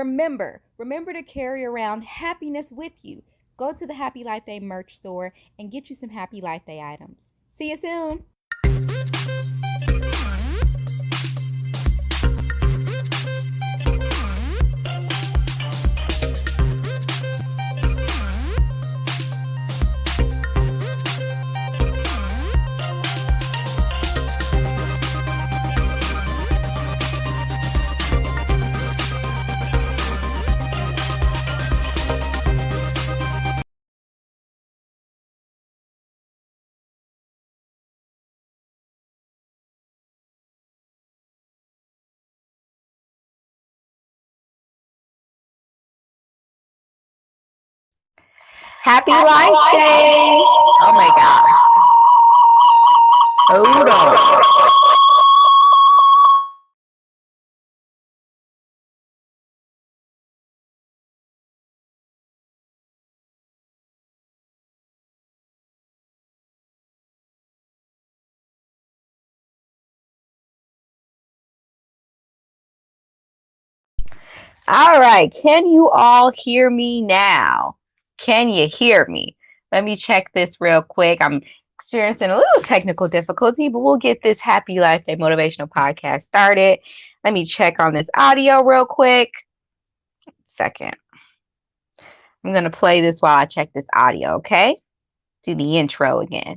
remember to carry around happiness with you. Go to the Happy Life Day merch store and get you some Happy Life Day items. See you soon. Happy Life Day. Oh my God. Hold on. All right. Can you all hear me now? Can you hear me? Let me check this real quick. I'm experiencing a little technical difficulty, but we'll get this Happy Life Day motivational podcast started. Let me check on this audio real quick. Second. I'm going to play this while I check this audio, okay? Do the intro again.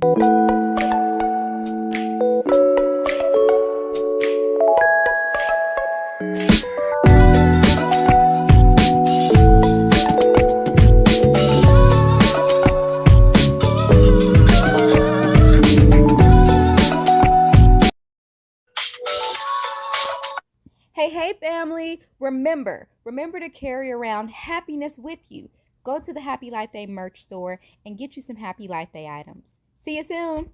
Hey family, remember to carry around happiness with you. Go to the Happy Life Day merch store and get you some Happy Life Day items. See you soon.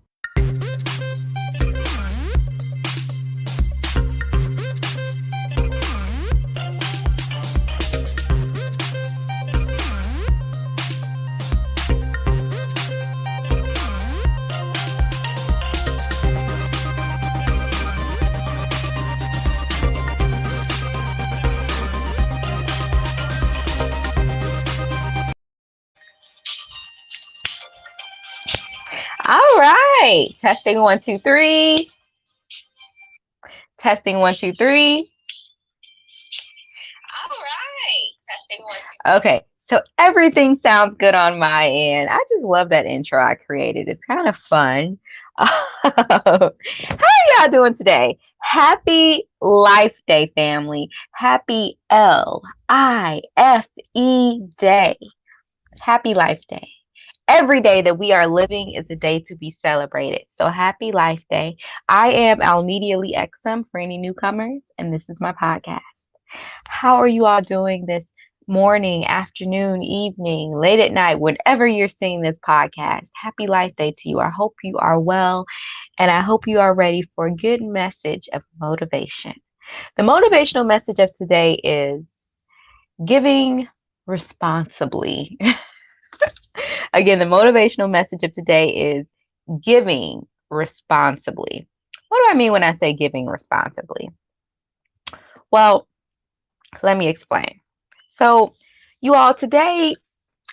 All right. Testing 1, 2, 3. Testing 1, 2, 3. All right. Testing 1, 2, 3. Okay. So everything sounds good on my end. I just love that intro I created. It's kind of fun. How are y'all doing today? Happy Life Day, family. Happy L-I-F-E Day. Happy Life Day. Every day that we are living is a day to be celebrated. So happy Life Day. I am Almedia Lee Exum for any newcomers, and this is my podcast. How are you all doing this morning, afternoon, evening, late at night, whenever you're seeing this podcast? Happy Life Day to you. I hope you are well, and I hope you are ready for a good message of motivation. The motivational message of today is giving responsibly. Again, the motivational message of today is giving responsibly. What do I mean when I say giving responsibly? Well, let me explain. So, you all, today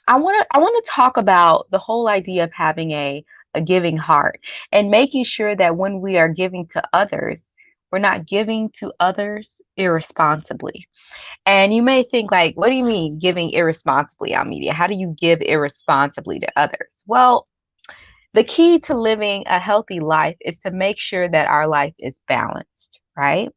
I want to talk about the whole idea of having a giving heart and making sure that when we are giving to others, we're not giving to others irresponsibly. And you may think like, what do you mean giving irresponsibly, Almedia? How do you give irresponsibly to others? Well, the key to living a healthy life is to make sure that our life is balanced, right?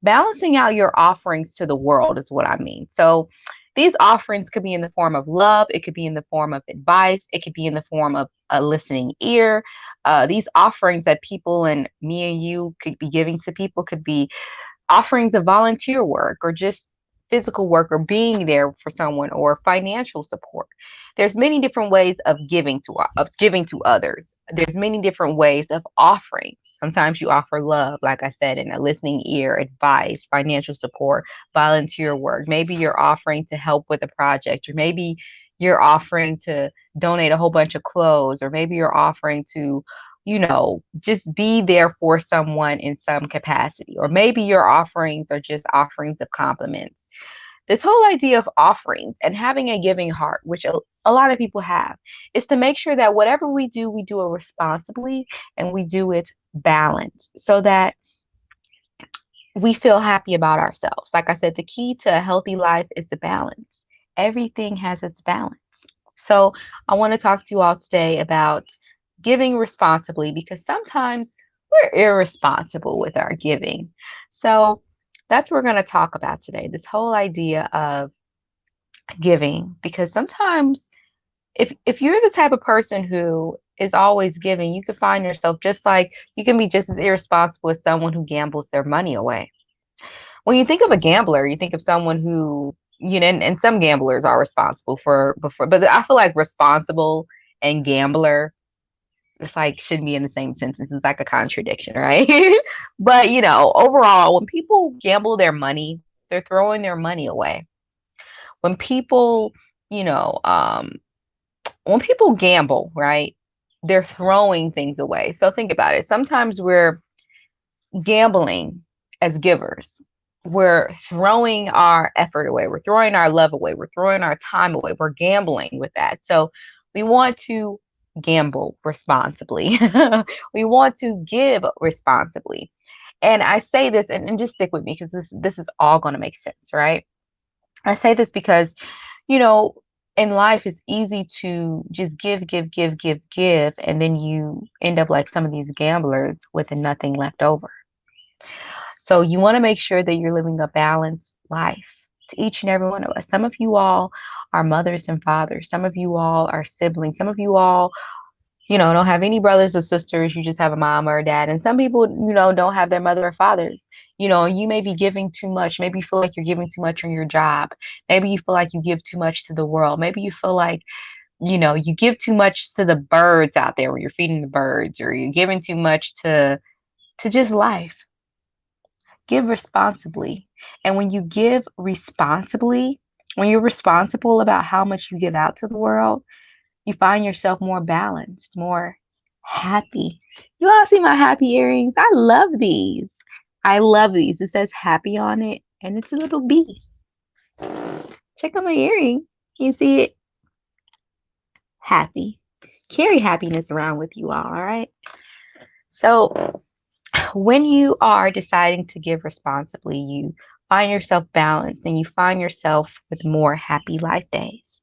Balancing out your offerings to the world is what I mean. So these offerings could be in the form of love. It could be in the form of advice. It could be in the form of a listening ear. These offerings that people and me and you could be giving to people could be offerings of volunteer work or just physical work or being there for someone or financial support. There's many different ways of giving to others. There's many different ways of offering. Sometimes you offer love, like I said, in a listening ear, advice, financial support, volunteer work. Maybe you're offering to help with a project, or maybe you're offering to donate a whole bunch of clothes, or maybe you're offering to just be there for someone in some capacity. Or maybe your offerings are just offerings of compliments. this whole idea of offerings and having a giving heart, which a lot of people have, is to make sure that whatever we do it responsibly and we do it balanced so that we feel happy about ourselves. Like I said, the key to a healthy life is the balance. Everything has its balance. So I want to talk to you all today about giving responsibly because sometimes we're irresponsible with our giving. So that's what we're going to talk about today, this whole idea of giving, because sometimes if you're the type of person who is always giving, you could find yourself just like you can be just as irresponsible as someone who gambles their money away. When you think of a gambler, you think of someone who, and some gamblers are responsible for before, but I feel like responsible and gambler, it's like shouldn't be in the same sentence. It's like a contradiction, right? But overall, when people gamble their money, they're throwing their money away. When people, you know, when people gamble, right, they're throwing things away. So think about it. Sometimes we're gambling as givers. We're throwing our effort away. We're throwing our love away. We're throwing our time away. We're gambling with that. So we want to gamble responsibly. We want to give responsibly. And I say this, and just stick with me because this is all going to make sense, right? I say this because, you know, in life it's easy to just give, and then you end up like some of these gamblers with nothing left over. So you want to make sure that you're living a balanced life to each and every one of us. Some of you all are mothers and fathers. Some of you all are siblings. Some of you all, don't have any brothers or sisters. You just have a mom or a dad. And some people, don't have their mother or fathers. You may be giving too much. Maybe you feel like you're giving too much on your job. Maybe you feel like you give too much to the world. Maybe you feel like, you give too much to the birds out there when you're feeding the birds, or you're giving too much to just life. Give responsibly. And when you give responsibly, when you're responsible about how much you give out to the world, you find yourself more balanced, more happy. You all see my happy earrings? I love these. I love these. It says happy on it, and it's a little bee. Check out my earring. You see it? Happy. Carry happiness around with you all right? So, when you are deciding to give responsibly, you find yourself balanced and you find yourself with more happy life days.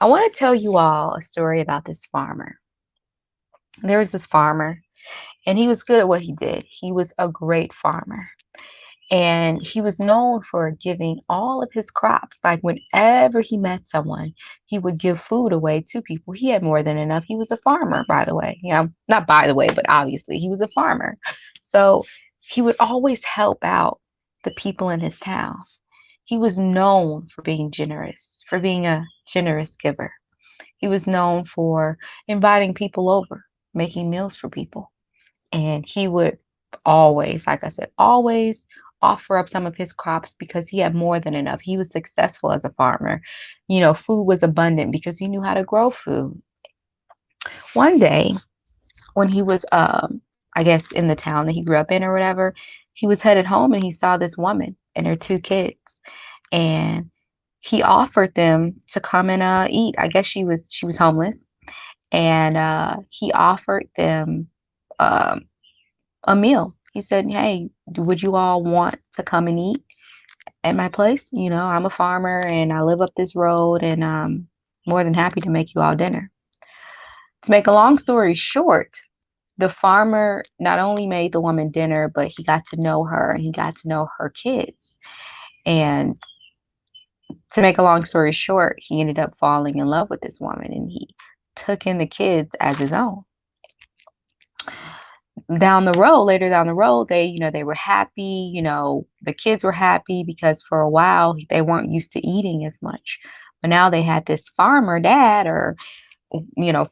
I want to tell you all a story about this farmer. There was this farmer, and he was good at what he did. He was a great farmer. And he was known for giving all of his crops. Like whenever he met someone, he would give food away to people. He had more than enough. He was a farmer, by the way. Not by the way, but obviously he was a farmer. So he would always help out the people in his town. He was known for being generous, for being a generous giver. He was known for inviting people over, making meals for people. And he would always, like I said, always offer up some of his crops because he had more than enough. He was successful as a farmer. Food was abundant because he knew how to grow food. One day, when he was, I guess, in the town that he grew up in or whatever, he was headed home and he saw this woman and her two kids. And he offered them to come and eat. I guess she was homeless. And he offered them a meal. He said, "Hey, would you all want to come and eat at my place? I'm a farmer and I live up this road, and I'm more than happy to make you all dinner." To make a long story short, the farmer not only made the woman dinner, but he got to know her and he got to know her kids. And to make a long story short, he ended up falling in love with this woman and he took in the kids as his own. Later down the road, they were happy. The kids were happy because for a while they weren't used to eating as much. But now they had this farmer dad, or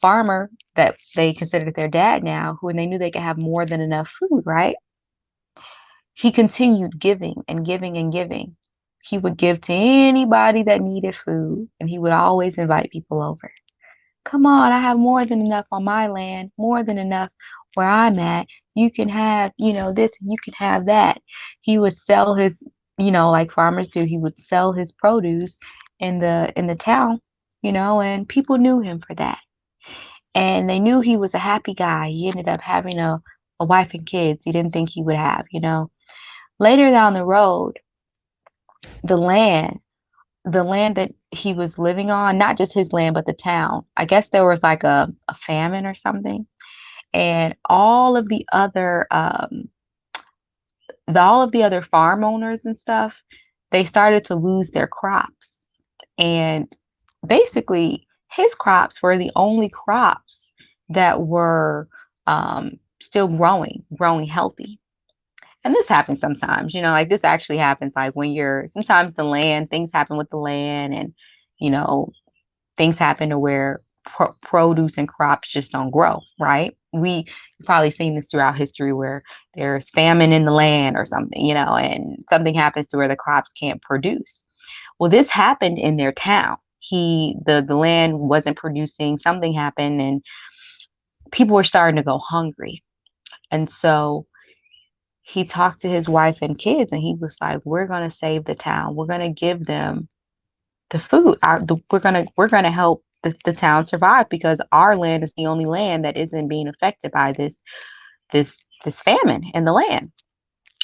farmer that they considered their dad now, who, and they knew they could have more than enough food, right? He continued giving and giving and giving. He would give to anybody that needed food, and he would always invite people over. Come on, I have more than enough on my land, more than enough where I'm at. You can have, this, and you can have that. He would sell his, like farmers do, he would sell his produce in the town, and people knew him for that. And they knew he was a happy guy. He ended up having a wife and kids he didn't think he would have. Later down the road, the land, the land that he was living on, not just his land, but the town, I guess there was like a famine or something. And all of the other farm owners and stuff, they started to lose their crops. And basically, his crops were the only crops that were still growing healthy. And this happens sometimes, like this actually happens like when sometimes things happen with the land, and, you know, things happen to where produce and crops just don't grow, right? We've probably seen this throughout history where there's famine in the land or something, and something happens to where the crops can't produce. Well, this happened in their town. The land wasn't producing, something happened, and people were starting to go hungry. And so he talked to his wife and kids, and he was like, "We're going to save the town. We're going to give them the food. We're gonna help the town survive because our land is the only land that isn't being affected by this famine in the land."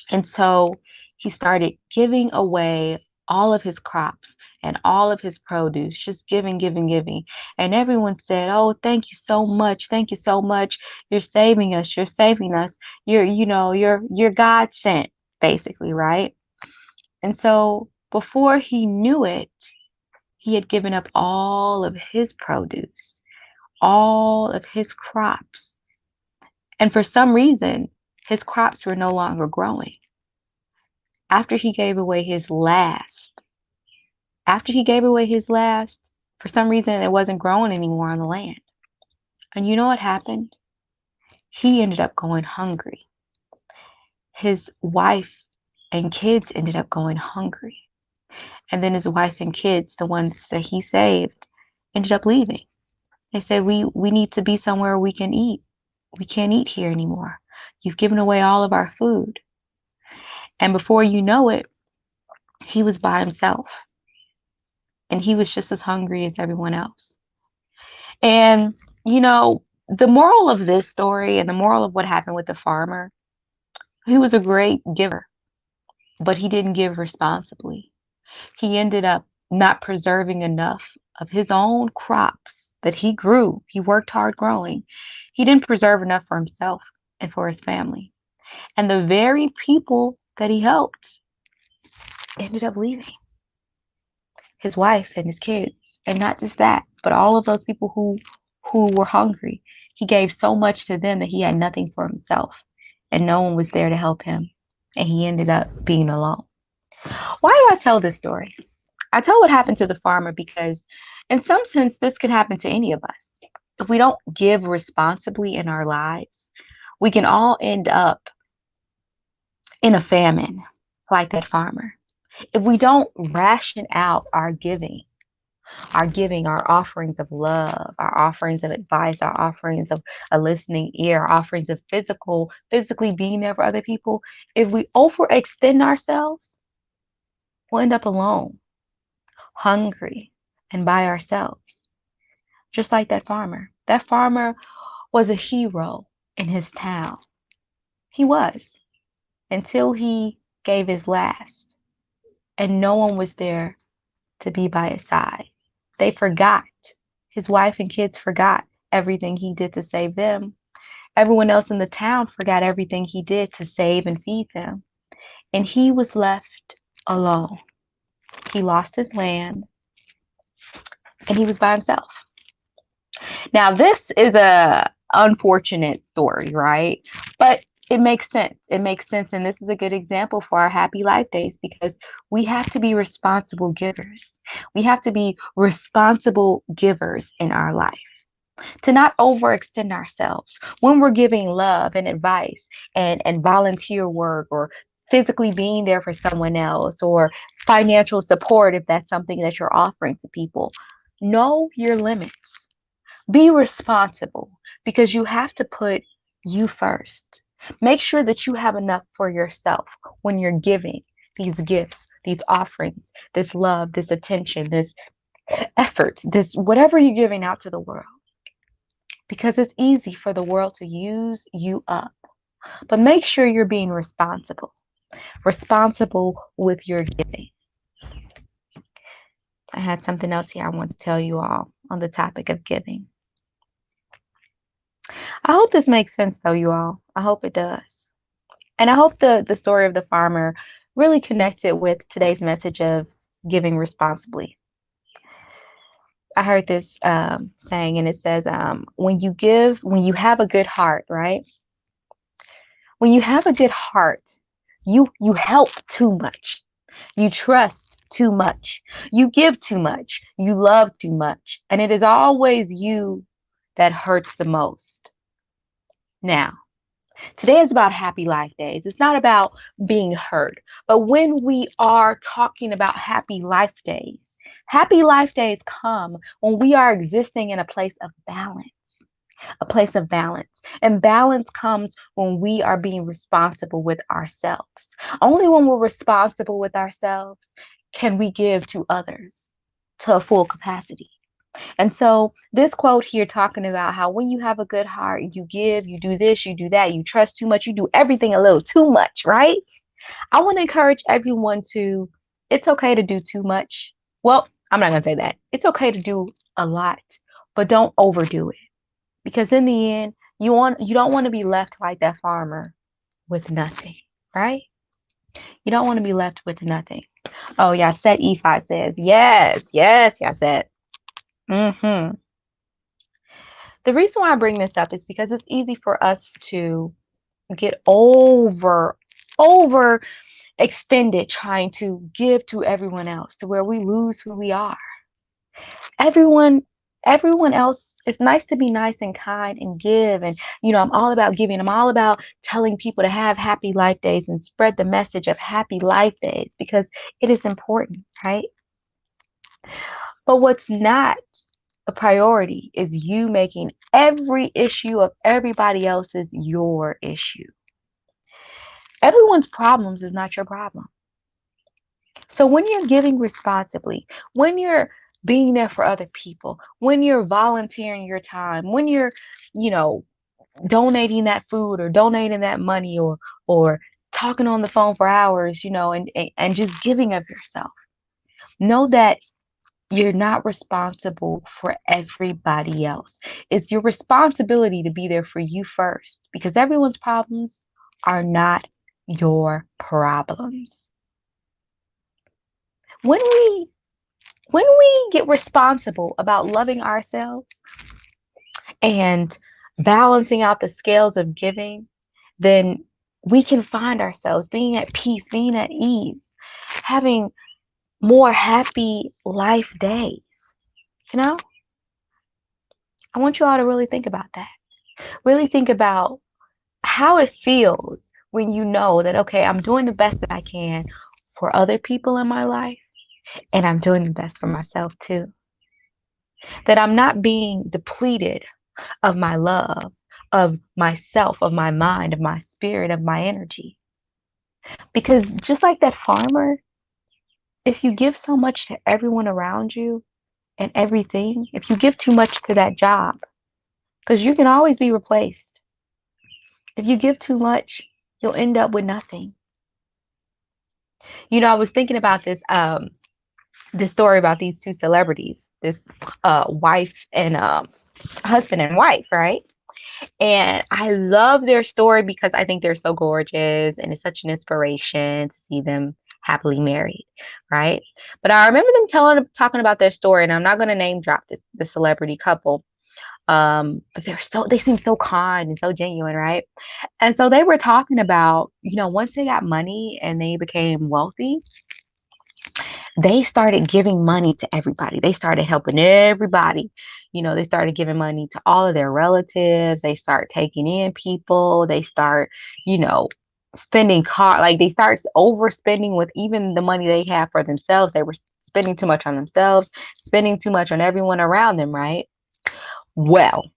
And so he started giving away all of his crops and all of his produce, just giving, giving, giving. And everyone said, "Oh, thank you so much. Thank you so much. You're saving us. You're saving us. You're God sent," basically, right? And so before he knew it, he had given up all of his produce, all of his crops. And for some reason, his crops were no longer growing. After he gave away his last, after he gave away his last, for some reason it wasn't growing anymore on the land. And you know what happened? He ended up going hungry. His wife and kids ended up going hungry. And then his wife and kids, the ones that he saved, ended up leaving. They said, we need to be somewhere we can eat. We can't eat here anymore. You've given away all of our food. And before you know it, he was by himself. And he was just as hungry as everyone else. And, the moral of this story and the moral of what happened with the farmer, he was a great giver, but he didn't give responsibly. He ended up not preserving enough of his own crops that he grew. He worked hard growing. He didn't preserve enough for himself and for his family. And the very people that he helped ended up leaving, his wife and his kids. And not just that, but all of those people who were hungry. He gave so much to them that he had nothing for himself, and no one was there to help him. And he ended up being alone. Why do I tell this story? I tell what happened to the farmer because, in some sense, this could happen to any of us. If we don't give responsibly in our lives, we can all end up in a famine like that farmer. If we don't ration out our offerings of love, our offerings of advice, our offerings of a listening ear, our offerings of physically being there for other people, if we overextend ourselves, we'll end up alone, hungry, and by ourselves. Just like that farmer. That farmer was a hero in his town. He was, until he gave his last, and no one was there to be by his side. They forgot. His wife and kids forgot everything he did to save them. Everyone else in the town forgot everything he did to save and feed them. And he was left alone. He lost his land, and he was by himself. Now, this is a unfortunate story, right? But it makes sense. It makes sense. And this is a good example for our happy life days because we have to be responsible givers. We have to be responsible givers in our life, to not overextend ourselves when we're giving love and advice and volunteer work, or physically being there for someone else, or financial support if that's something that you're offering to people. Know your limits. Be responsible because you have to put you first. Make sure that you have enough for yourself when you're giving these gifts these offerings, this love, this attention, this effort, this whatever you're giving out to the world. Because it's easy for the world to use you up. But make sure you're being responsible with your giving. I had something else here I want to tell you all on the topic of giving. I hope this makes sense though, you all. I hope it does. And I hope the story of the farmer really connected with today's message of giving responsibly. I heard this saying, and it says, when you give, when you have a good heart, right? When you have a good heart, you help too much. You trust too much. You give too much. You love too much. And it is always you that hurts the most. Now, today is about happy life days. It's not about being hurt. But when we are talking about happy life days come when we are existing in a place of balance. A place of balance. And balance comes when we are being responsible with ourselves. Only when we're responsible with ourselves can we give to others to a full capacity. And so this quote here talking about how when you have a good heart, you give, you do this, you do that, you trust too much, you do everything a little too much, right? I want to encourage everyone to, it's okay to do too much. Well, I'm not going to say that. It's okay to do a lot, but don't overdo it. Because in the end, you don't want to be left like that farmer with nothing, right? You don't want to be left with nothing. Oh, yeah, set E5 says, yes, said. The reason why I bring this up is because it's easy for us to get over extended trying to give to everyone else to where we lose who we are. Everyone everyone else, it's nice to be nice and kind and give, and I'm all about giving. I'm all about telling people to have happy life days and spread the message of happy life days because it is important, right? But what's not a priority is you making every issue of everybody else's your issue. Everyone's problems is not your problem. So when you're giving responsibly, when you're being there for other people, when you're volunteering your time, when you're, you know, donating that food or donating that money or talking on the phone for hours, and just giving of yourself, know that you're not responsible for everybody else. It's your responsibility to be there for you first because everyone's problems are not your problems. When we get responsible about loving ourselves and balancing out the scales of giving, then we can find ourselves being at peace, being at ease, having more happy life days. I want you all to really think about that. Really think about how it feels when you know that, okay, I'm doing the best that I can for other people in my life, and I'm doing the best for myself too. That I'm not being depleted of my love, of myself, of my mind, of my spirit, of my energy. Because just like that farmer, if you give so much to everyone around you and everything, if you give too much to that job, because you can always be replaced. If you give too much, you'll end up with nothing. I was thinking about this story about these two celebrities, this wife and husband and wife, right? And I love their story because I think they're so gorgeous and it's such an inspiration to see them happily married, right? But I remember them talking about their story, and I'm not going to name drop the celebrity couple. But they seem so kind and so genuine, right? And so they were talking about, once they got money and they became wealthy, they started giving money to everybody. They started helping everybody. They started giving money to all of their relatives. They start taking in people. They start, spending like they start overspending with even the money they have for themselves. They were spending too much on themselves, spending too much on everyone around them, right? Well,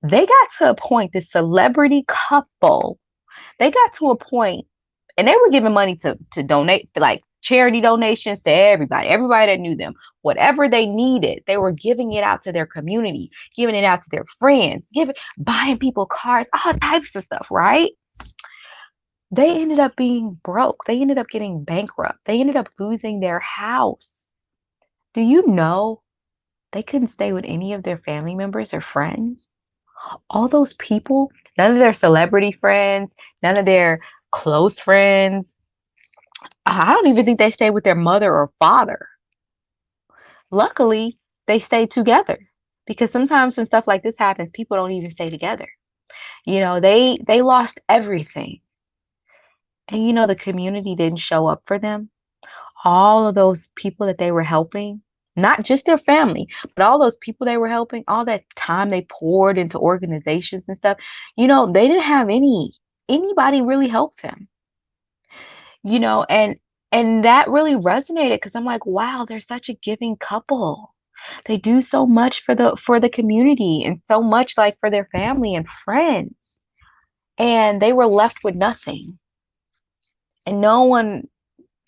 they got to a point, this celebrity couple, they got to a point And they were giving money to donate, like charity donations to everybody that knew them. Whatever they needed, they were giving it out to their community, giving it out to their friends, buying people cars, all types of stuff, right? They ended up being broke. They ended up getting bankrupt. They ended up losing their house. Do you know they couldn't stay with any of their family members or friends? All those people, none of their celebrity friends, none of their close friends. I don't even think they stayed with their mother or father. Luckily, they stayed together because sometimes when stuff like this happens, people don't even stay together. They lost everything. And the community didn't show up for them. All of those people that they were helping, not just their family, but all those people they were helping, all that time they poured into organizations and stuff, they didn't have anybody really help them. And that really resonated because I'm like, wow, they're such a giving couple. They do so much for the community and so much like for their family and friends. And they were left with nothing. And no one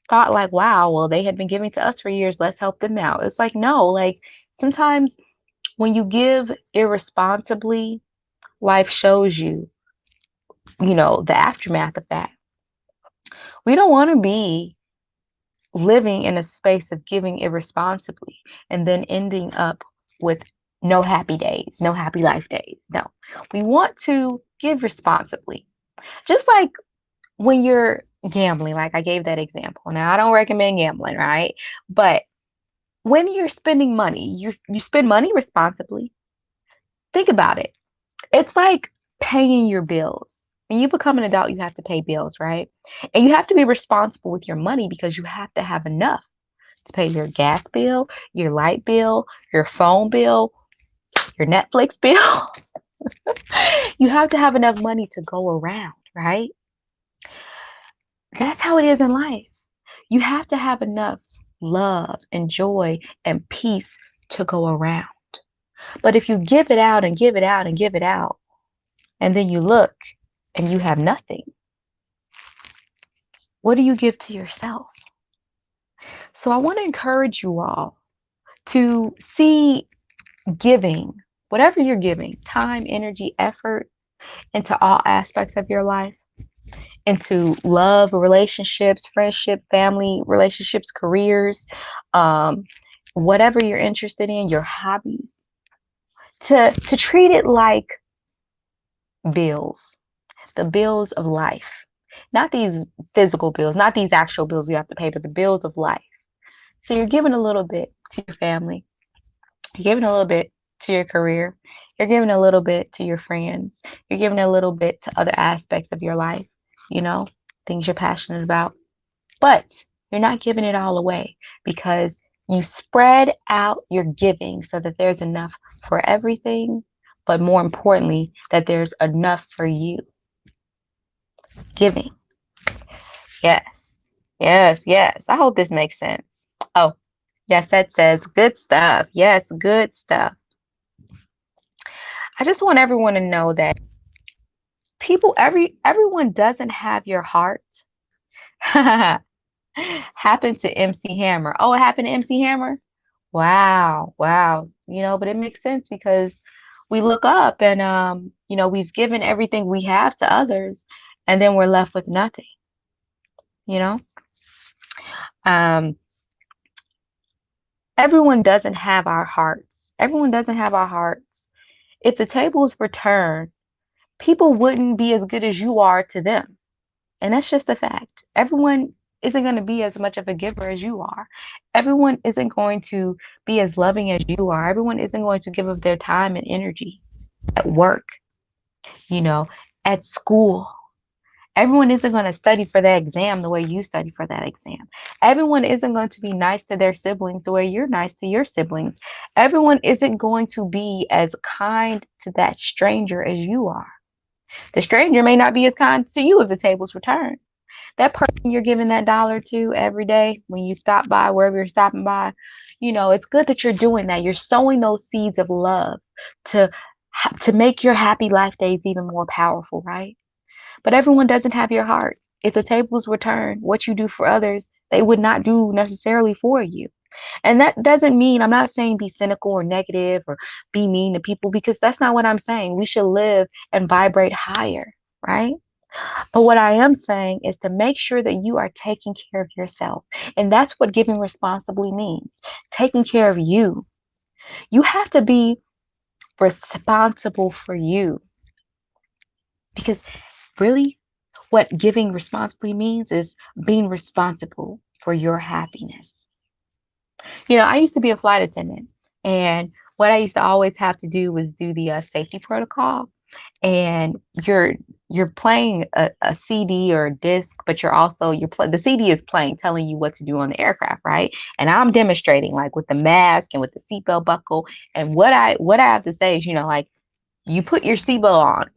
thought like, wow, well, they had been giving to us for years, let's help them out. It's like, no, like sometimes when you give irresponsibly, life shows you, the aftermath of that. We don't want to be living in a space of giving irresponsibly and then ending up with no happy days, no happy life days. No, we want to give responsibly. Just like when you're gambling, like I gave that example. Now, I don't recommend gambling, right? But when you're spending money, you spend money responsibly. Think about it. It's like paying your bills. When you become an adult, you have to pay bills, right? And you have to be responsible with your money because you have to have enough to pay your gas bill, your light bill, your phone bill, your Netflix bill. You have to have enough money to go around, right? That's how it is in life. You have to have enough love and joy and peace to go around. But if you give it out and give it out and give it out, and then you look and you have nothing, what do you give to yourself? So I want to encourage you all to see giving, whatever you're giving, time, energy, effort, into all aspects of your life, into love, relationships, friendship, family relationships, careers, um, whatever you're interested in, your hobbies, to treat it like bills, the bills of life. Not these physical bills, not these actual bills you have to pay, but the bills of life. So you're giving a little bit to your family, you're giving a little bit to your career, you're giving a little bit to your friends, you're giving a little bit to other aspects of your life, things you're passionate about. But you're not giving it all away because you spread out your giving so that there's enough for everything, but more importantly, that there's enough for you. Giving. Yes. Yes, yes. I hope this makes sense. Oh, yes, that says good stuff. Yes, good stuff. I just want everyone to know that everyone doesn't have your heart. Happened to MC Hammer. Oh, it happened to MC Hammer? Wow, wow. But it makes sense because we look up and we've given everything we have to others and then we're left with nothing, you know? Um, everyone doesn't have our hearts. Everyone doesn't have our hearts. If the tables were turned, people wouldn't be as good as you are to them. And that's just a fact. Everyone isn't going to be as much of a giver as you are. Everyone isn't going to be as loving as you are. Everyone isn't going to give up their time and energy at work, you know, at school. Everyone isn't going to study for that exam the way you study for that exam. Everyone isn't going to be nice to their siblings the way you're nice to your siblings. Everyone isn't going to be as kind to that stranger as you are. The stranger may not be as kind to you if the tables were turned. That person you're giving that dollar to every day when you stop by, wherever you're stopping by, it's good that you're doing that. You're sowing those seeds of love to make your happy life days even more powerful, right? But everyone doesn't have your heart. If the tables were turned, what you do for others, they would not do necessarily for you. And that doesn't mean, I'm not saying be cynical or negative or be mean to people, because that's not what I'm saying. We should live and vibrate higher, right? But what I am saying is to make sure that you are taking care of yourself. And that's what giving responsibly means, taking care of you. You have to be responsible for you, because really, what giving responsibly means is being responsible for your happiness. I used to be a flight attendant, and what I used to always have to do was do the safety protocol. And you're playing a CD or a disc, but the CD is playing, telling you what to do on the aircraft, right? And I'm demonstrating like with the mask and with the seatbelt buckle. And what I have to say is, like, you put your seatbelt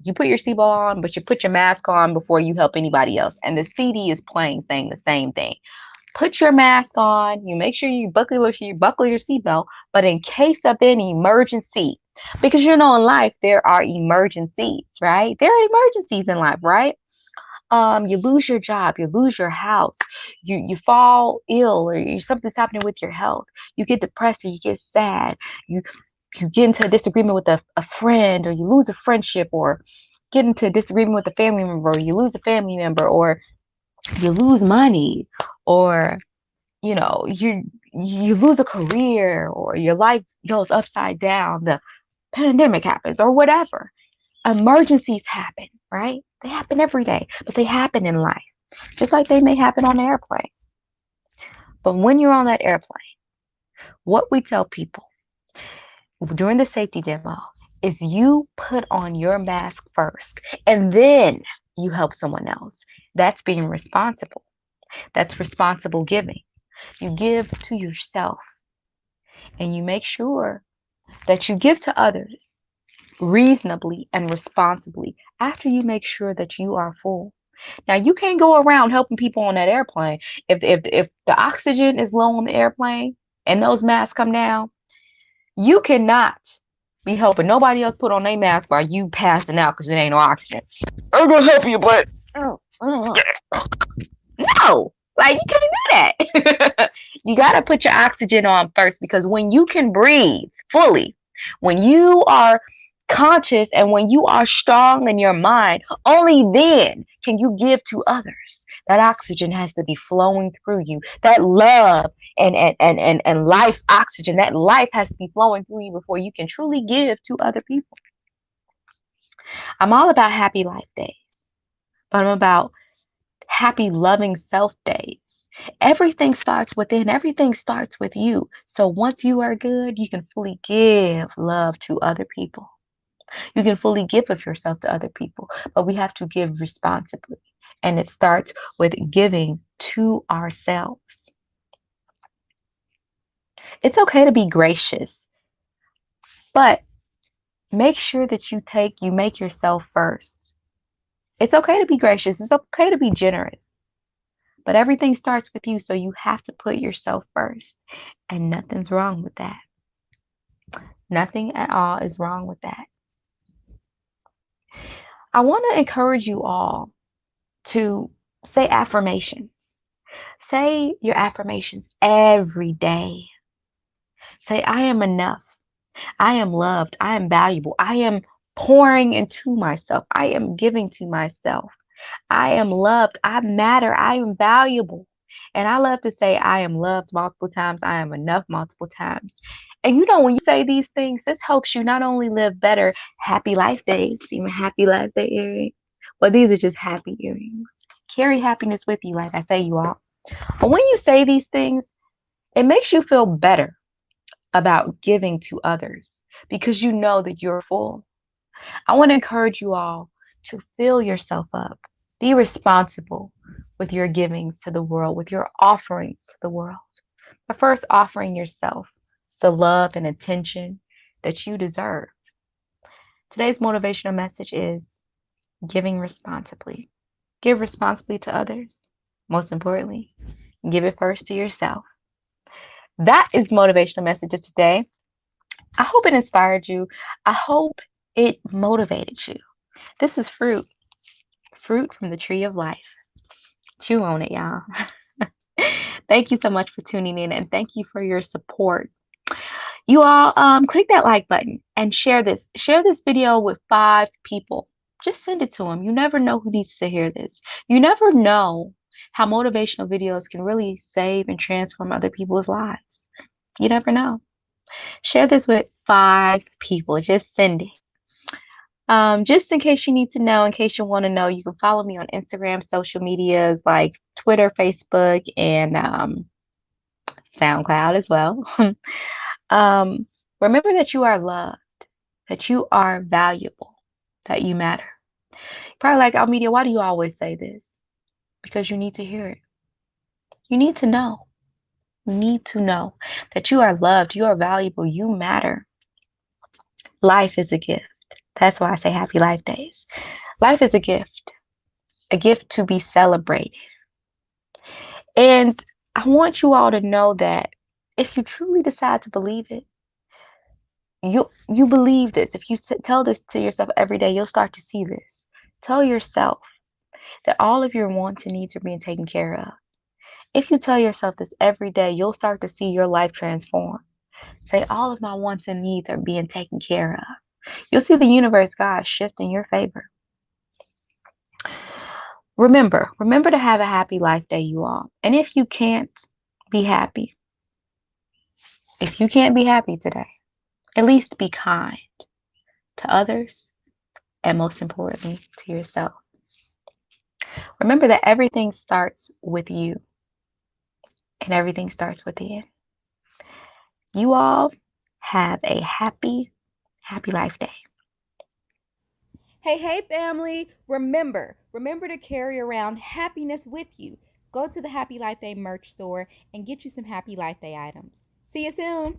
on, but you put your mask on before you help anybody else. And the CD is playing, saying the same thing. Put your mask on. You make sure you buckle your seatbelt. But in case of any emergency, because in life there are emergencies, right? There are emergencies in life, right? You lose your job, you lose your house, you fall ill, or something's happening with your health. You get depressed, or you get sad. You you get into a disagreement with a friend, or you lose a friendship, or get into a disagreement with a family member, or you lose a family member, or you lose money, or you lose a career, or your life goes upside down, the pandemic happens, or whatever. Emergencies happen, right? They happen every day, but they happen in life, just like they may happen on an airplane. But when you're on that airplane, what we tell people during the safety demo is you put on your mask first, and then you help someone else. That's being responsible. That's responsible giving. You give to yourself, and you make sure that you give to others reasonably and responsibly after you make sure that you are full. Now, you can't go around helping people on that airplane. If the oxygen is low on the airplane and those masks come down, you cannot be helping nobody else put on their mask while you passing out because it ain't no oxygen. I'm gonna help you, but no, like, you can't do that. You gotta put your oxygen on first, because when you can breathe fully, when you are conscious, and when you are strong in your mind, only then can you give to others. That oxygen has to be flowing through you. That love and life oxygen, that life has to be flowing through you before you can truly give to other people. I'm all about happy life days, but I'm about happy loving self days. Everything starts within, everything starts with you. So once you are good, you can fully give love to other people. You can fully give of yourself to other people, but we have to give responsibly. And it starts with giving to ourselves. It's okay to be gracious, but make sure that you make yourself first. It's okay to be gracious. It's okay to be generous, but everything starts with you. So you have to put yourself first. And nothing's wrong with that. Nothing at all is wrong with that. I want to encourage you all to say affirmations. Say your affirmations every day. Say, I am enough. I am loved. I am valuable. I am pouring into myself. I am giving to myself. I am loved. I matter. I am valuable. And I love to say I am loved multiple times. I am enough multiple times. And when you say these things, this helps you not only live better happy life days, see my happy life day earrings, but these are just happy earrings. Carry happiness with you, like I say, you all. But when you say these things, it makes you feel better about giving to others because you know that you're full. I want to encourage you all to fill yourself up. Be responsible with your givings to the world, with your offerings to the world. But first, offering yourself the love and attention that you deserve. Today's motivational message is giving responsibly. Give responsibly to others. Most importantly, give it first to yourself. That is the motivational message of today. I hope it inspired you. I hope it motivated you. This is fruit from the tree of life. Chew on it, y'all. Thank you so much for tuning in and thank you for your support. You all click that like button and share this. Share this video with 5 people. Just send it to them. You never know who needs to hear this. You never know how motivational videos can really save and transform other people's lives. You never know. Share this with 5 people. Just send it. Just in case you need to know, in case you want to know, you can follow me on Instagram, social medias like Twitter, Facebook, and SoundCloud as well. um, Remember that you are loved, that you are valuable, that you matter. Probably like, Almedia, why do you always say this? Because you need to hear it. You need to know. You need to know that you are loved, you are valuable, you matter. Life is a gift. That's why I say happy life days. Life is a gift to be celebrated. And I want you all to know that if you truly decide to believe it, you believe this. If you tell this to yourself every day, you'll start to see this. Tell yourself that all of your wants and needs are being taken care of. If you tell yourself this every day, you'll start to see your life transform. Say, all of my wants and needs are being taken care of. You'll see the universe, God, shift in your favor. Remember to have a happy life day, you all. And if you can't be happy, if you can't be happy today, at least be kind to others and most importantly, to yourself. Remember that everything starts with you and everything starts within. You all have a happy, happy life day. Hey, family. Remember to carry around happiness with you. Go to the Happy Life Day merch store and get you some Happy Life Day items. See you soon.